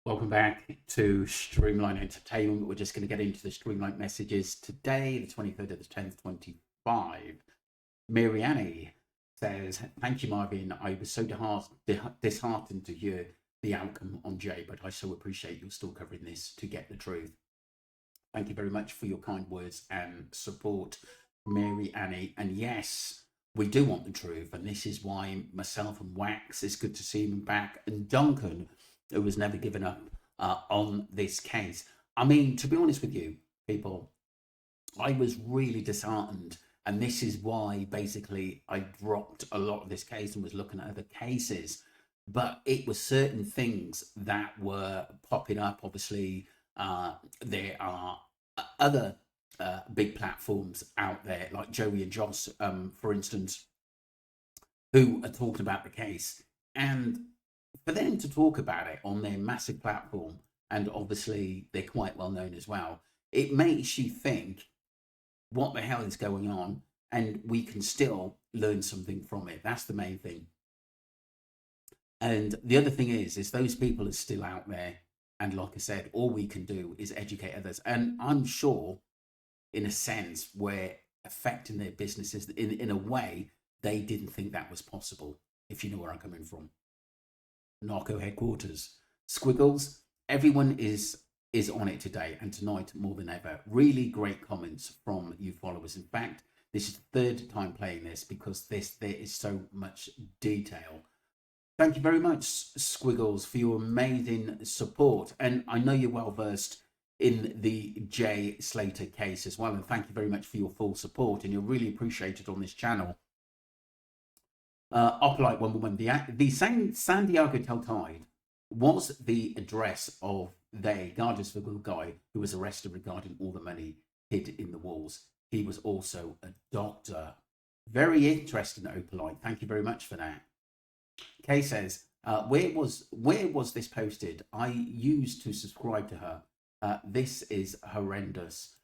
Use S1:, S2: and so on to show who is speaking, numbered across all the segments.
S1: Welcome back to Streamline Entertainment. We're just going to get into the Streamline messages today, the 23rd of the 10th, 25. Mariani says, "Thank you, Marvin. I was so disheartened to hear the outcome on Jay, but I so appreciate you still covering this to get the truth. Thank you very much for your kind words and support, Mary Annie. And yes, we do want the truth, and this is why myself and Wax, it's good to see him back, and Duncan, who has never given up on this case. I mean, to be honest with you, people, I was really disheartened, and this is why basically I dropped a lot of this case and was looking at other cases. But it was certain things that were popping up. Obviously, there are other big platforms out there, like Joey and Joss, for instance, who are talking about the case. And for them to talk about it on their massive platform, and obviously they're quite well known as well, it makes you think, what the hell is going on? And we can still learn something from it. That's the main thing. And the other thing is those people are still out there. And like I said, all we can do is educate others. And I'm sure, in a sense, we're affecting their businesses in a way they didn't think that was possible, if you know where I'm coming from. Narco headquarters. Squiggles, everyone is on it today and tonight more than ever. Really great comments from you followers. In fact, this is the third time playing this because there is so much detail. Thank you very much, Squiggles, for your amazing support. And I know you're well versed in the Jay Slater case as well. And thank you very much for your full support. And you're really appreciated on this channel. Opolite 111, the San Diego Telltide was the address of the Gardensville guy who was arrested regarding all the money hid in the walls. He was also a doctor. Very interesting, Opolite. Thank you very much for that. Kay says, where was this posted? I used to subscribe to her. This is horrendous.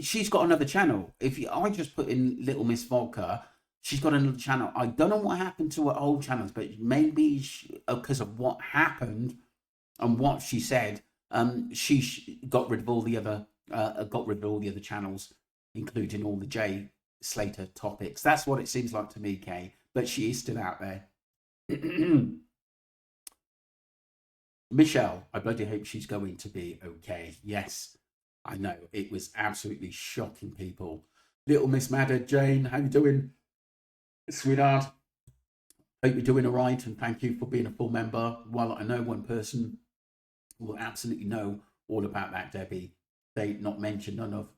S1: She's got another channel. I just put in Little Miss Vodka, she's got another channel. I don't know what happened to her old channels, but maybe because of what happened and what she said, she got rid of all the other channels, including all the Jay Slater topics. That's what it seems like to me, Kay. But she is still out there. Michelle, I bloody hope she's going to be okay. Yes, I know. It was absolutely shocking, people. Little Miss Madder, Jane, how you doing, sweetheart? Hope you're doing all right, and thank you for being a full member. Well, I know one person will absolutely know all about that, Debbie. They not mention none of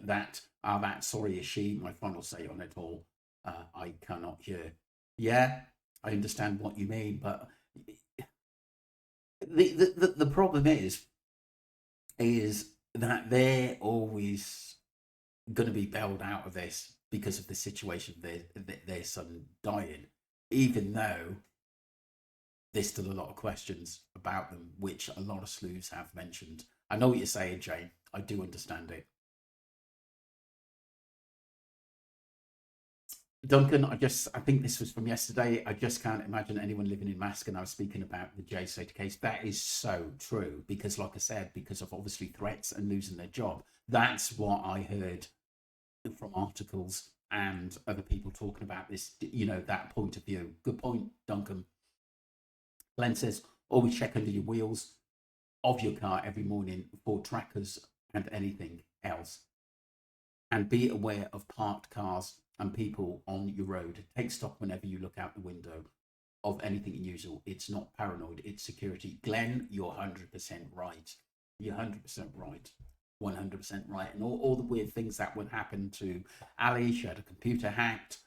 S1: that. That sorry is she. My final say on it all. I cannot hear. Yeah, I understand what you mean, but the problem is that they're always going to be bailed out of this because of the situation of their son dying, even though there's still a lot of questions about them, which a lot of sleuths have mentioned. I know what you're saying, Jane. I do understand it. Duncan, I think this was from yesterday. I just can't imagine anyone living in Mask, and I was speaking about the Jay Slater case. That is so true because, like I said, because of obviously threats and losing their job. That's what I heard from articles and other people talking about this, that point of view. Good point, Duncan. Glenn says, always check under your wheels of your car every morning for trackers and anything else. And be aware of parked cars and people on your road. Take stock whenever you look out the window of anything unusual. It's not paranoid, it's security. Glenn, you're 100% right. You're 100% right. 100% right. And all the weird things that would happen to Ali. She had a computer hacked,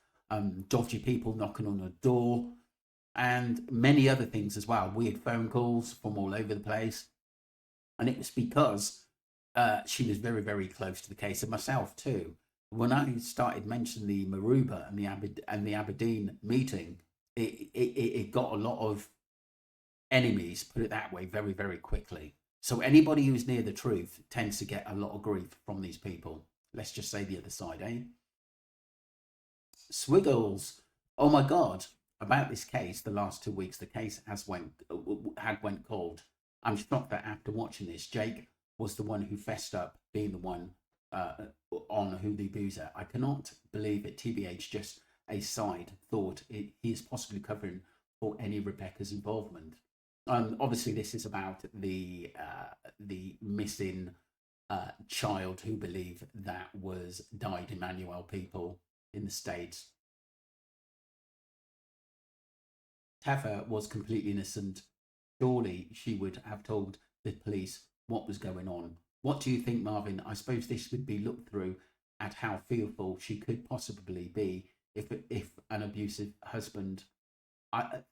S1: dodgy people knocking on her door, and many other things as well. Weird phone calls from all over the place. And it was because she was very, very close to the case, and myself too. When I started mentioning the Maruba and the Aberdeen meeting, it got a lot of enemies, put it that way, very, very quickly. So anybody who's near the truth tends to get a lot of grief from these people. Let's just say the other side, eh? Swiggles, oh my God, about this case, the last 2 weeks, the case had went cold. I'm shocked that after watching this, Jake was the one who fessed up being the one uh, on Who the Abuser. I cannot believe it. TBH, just a side thought. He is possibly covering for any Rebecca's involvement. Obviously, this is about the missing child who believe that was died Emmanuel people in the States. Taffer was completely innocent. Surely she would have told the police what was going on. What do you think, Marvin? I suppose this would be looked through at how fearful she could possibly be if an abusive husband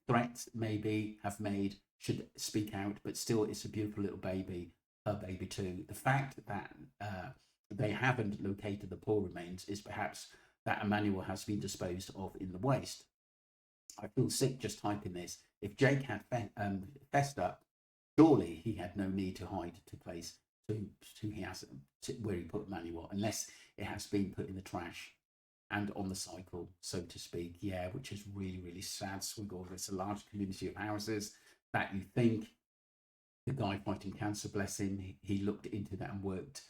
S1: threats maybe have made should speak out, but still it's a beautiful little baby, her baby too. The fact that they haven't located the poor remains is perhaps that Emmanuel has been disposed of in the waste. I feel sick just typing this. If Jake had fessed up, surely he had no need to hide to place to he has to, where he put Emmanuel, unless it has been put in the trash and on the cycle, so to speak. Yeah, which is really, really sad. Swiggle, there's a large community of houses that you think the guy fighting cancer, bless him, he looked into that and worked,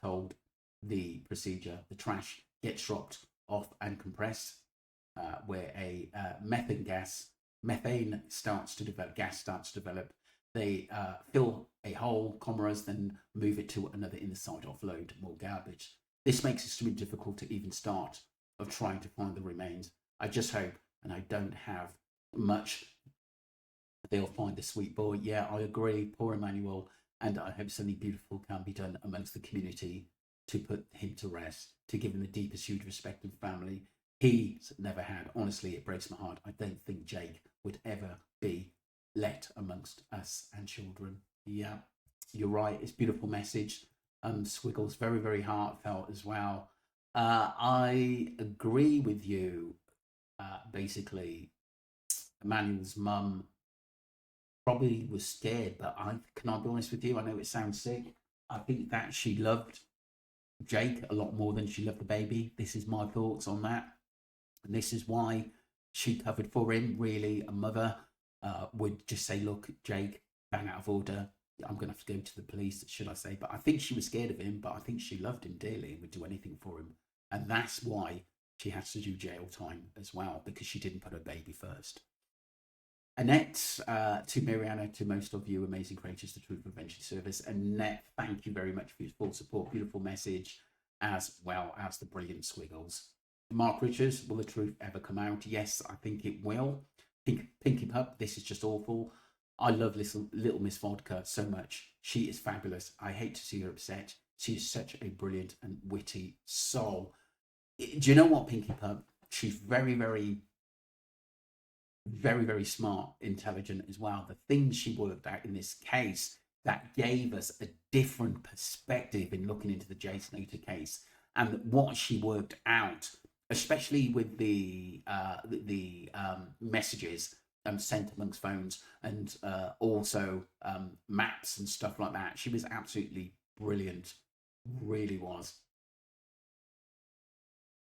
S1: told the procedure. The trash gets dropped off and compressed, where a methane starts to develop, gas starts to develop. They fill a hole, commas, then move it to another in the side, offload more garbage. This makes it extremely difficult to even start of trying to find the remains. I just hope, and I don't have much, they'll find the sweet boy. Yeah, I agree. Poor Emmanuel, and I hope something beautiful can be done amongst the community to put him to rest, to give him the deepest huge respect and family he's never had. Honestly, it breaks my heart. I don't think Jake would ever be let amongst us and children. Yeah, you're right. It's a beautiful message. Swiggles, very, very heartfelt as well. I agree with you. Basically, Emmanuel's mum probably was scared, but can I be honest with you? I know it sounds sick. I think that she loved Jake a lot more than she loved the baby. This is my thoughts on that. And this is why she covered for him. Really, a mother would just say, look, Jake, bang out of order. I'm going to have to go to the police, should I say. But I think she was scared of him, but I think she loved him dearly and would do anything for him. And that's why she has to do jail time as well, because she didn't put her baby first. Annette, to Mariana, to most of you amazing creators, the Truth Prevention Service. Annette, thank you very much for your full support. Beautiful message, as well as the brilliant squiggles. Mark Richards, will the truth ever come out? Yes, I think it will. Pinky Pup, this is just awful. I love little Miss Vodka so much. She is fabulous. I hate to see her upset. She is such a brilliant and witty soul. Do you know what, Pinky Pup? She's very, very, very, very smart, intelligent as well. The things she worked out in this case that gave us a different perspective in looking into the Jason Nater case, and what she worked out, especially with the messages sent amongst phones, and also maps and stuff like that. She was absolutely brilliant, really was.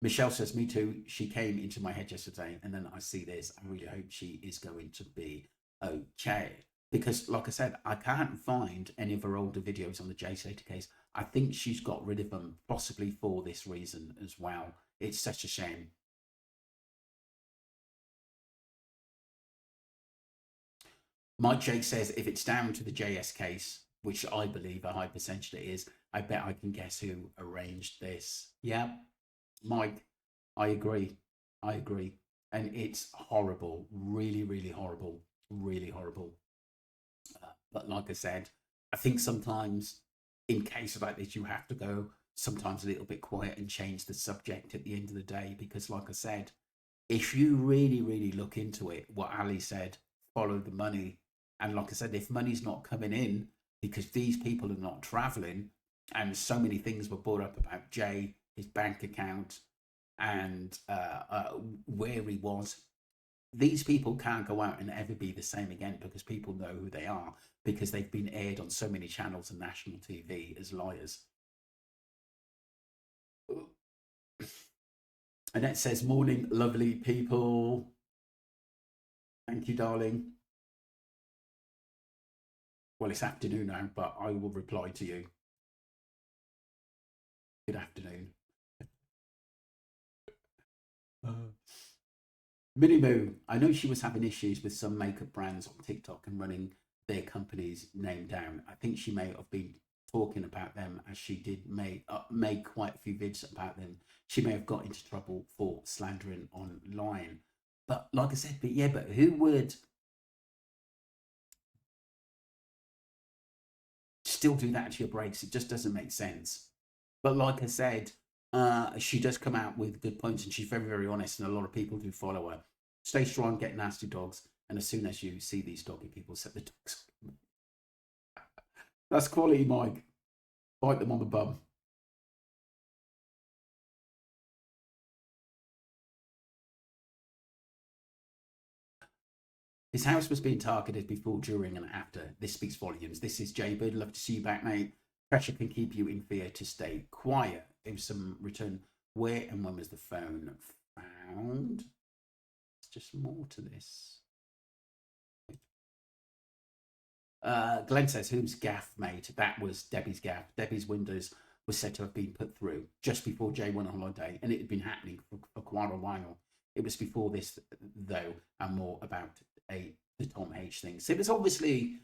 S1: Michelle says, me too. She came into my head yesterday, and then I see this. I really hope she is going to be okay. Because, like I said, I can't find any of her older videos on the Jay Slater case. I think she's got rid of them, possibly for this reason as well. It's such a shame. Mike Jake says, if it's down to the JS case, which I believe a high percentage it is, I bet I can guess who arranged this. Yeah, Mike, I agree. I agree. And it's horrible. Really, really horrible. Really horrible. But like I said, I think sometimes in cases like this, you have to go sometimes a little bit quiet and change the subject at the end of the day. Because, like I said, if you really, really look into it, what Ali said, follow the money. And like I said, if money's not coming in because these people are not traveling, and so many things were brought up about Jay, his bank account, and where he was, these people can't go out and ever be the same again, because people know who they are, because they've been aired on so many channels and national TV as liars. Annette says, morning, lovely people. Thank you, darling. Well, it's afternoon now, but I will reply to you. Good afternoon. Minnie Moo, I know she was having issues with some makeup brands on TikTok and running their company's name down. I think she may have been talking about them as she did make quite a few vids about them. She may have got into trouble for slandering online. But like I said, but who would still do that to your breaks? It just doesn't make sense. But like I said, she does come out with good points, and she's very, very honest, and a lot of people do follow her. Stay strong, get nasty dogs, and as soon as you see these doggy people, set the dogs. That's quality, Mike. Bite them on the bum. His house was being targeted before, during, and after. This speaks volumes. This is Jaybird. Love to see you back, mate. Pressure can keep you in fear to stay quiet. Give some return. Where and when was the phone found? It's just more to this. Glenn says, whose gaff, mate? That was Debbie's gaff. Debbie's windows was said to have been put through just before Jay went on holiday, and it had been happening for quite a while. It was before this, though, and more about the Tom H thing. So it was obviously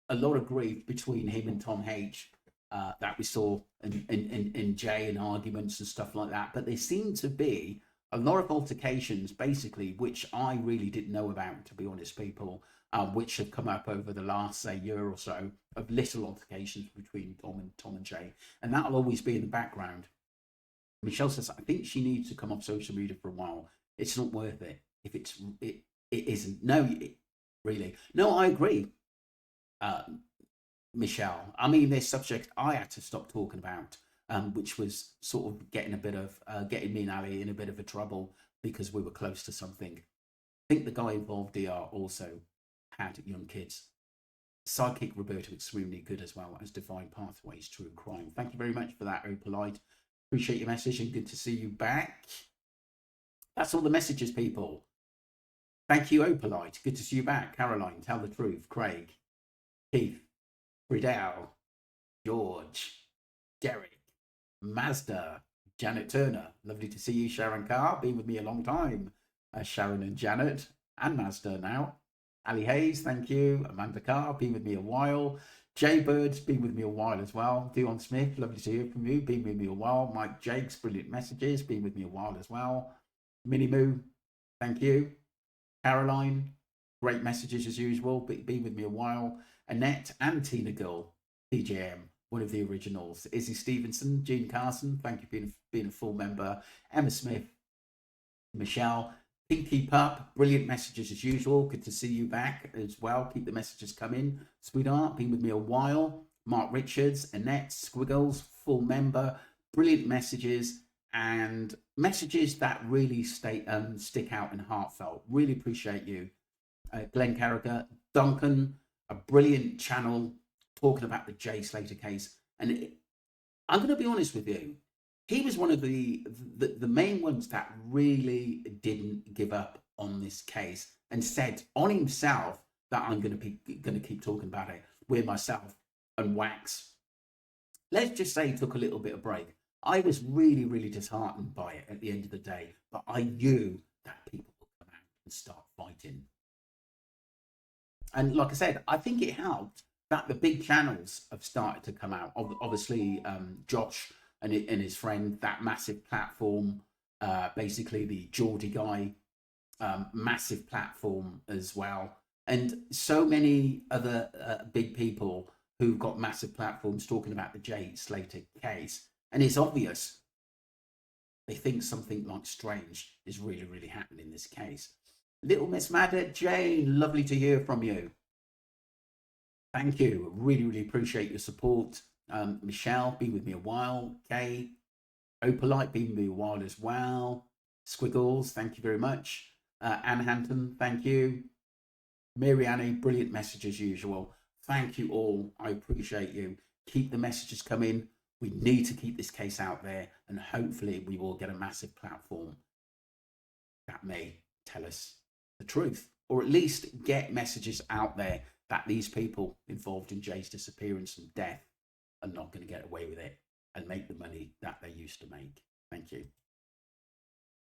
S1: a lot of grief between him and Tom H that we saw in Jay and arguments and stuff like that. But there seemed to be a lot of altercations, basically, which I really didn't know about, to be honest, people, which have come up over the last, say, year or so, of little altercations between Tom and Jay. And that'll always be in the background. Michelle says, I think she needs to come off social media for a while. It's not worth it. If it isn't. No, really. No, I agree, Michelle. I mean, this subject I had to stop talking about, which was sort of getting me and Ali in a bit of a trouble because we were close to something. I think the guy involved, DR, also had young kids. Sidekick Roberto, extremely good as well as Divine Pathways, True Crime. Thank you very much for that, Opalite. Appreciate your message and good to see you back. That's all the messages, people. Thank you, Opalite. Good to see you back. Caroline, Tell the Truth. Craig, Keith, Friedel, George, Derek, Mazda, Janet Turner. Lovely to see you, Sharon Carr. Been with me a long time. Sharon and Janet, and Mazda now. Ali Hayes, thank you. Amanda Carr, been with me a while. Jay Bird's been with me a while as well. Dion Smith, lovely to hear from you. Been with me a while. Mike Jakes, brilliant messages. Been with me a while as well. Minnie Moo, thank you. Caroline, great messages as usual. Been with me a while. Annette and Tina Gull, PJM, one of the originals. Izzy Stevenson, Jean Carson, thank you for being a full member. Emma Smith, Michelle, Pinky Pup, brilliant messages as usual. Good to see you back as well. Keep the messages coming. Sweetheart, been with me a while. Mark Richards, Annette, Squiggles, full member. Brilliant messages and messages that really stick out and heartfelt. Really appreciate you. Glenn Carragher, Duncan, a brilliant channel talking about the Jay Slater case. And I'm going to be honest with you. He was one of the main ones that really didn't give up on this case and said on himself that I'm going to keep talking about it with myself and Wax. Let's just say he took a little bit of break. I was really, really disheartened by it at the end of the day, but I knew that people would come out and start fighting. And like I said, I think it helped that the big channels have started to come out. Obviously, Josh and his friend, that massive platform, basically the Geordie guy, massive platform as well. And so many other big people who've got massive platforms talking about the Jay Slater case. And it's obvious they think something like strange is really, really happening in this case. Little Miss Madder, Jane, lovely to hear from you. Thank you. Really, really appreciate your support. Michelle, been with me a while. Kay, Opalite, been with me a while as well. Squiggles, thank you very much. Anne Hampton, thank you. Mary Annie, brilliant message as usual. Thank you all. I appreciate you. Keep the messages coming. We need to keep this case out there, and hopefully we will get a massive platform that may tell us the truth, or at least get messages out there that these people involved in Jay's disappearance and death are not going to get away with it and make the money that they used to make. Thank you.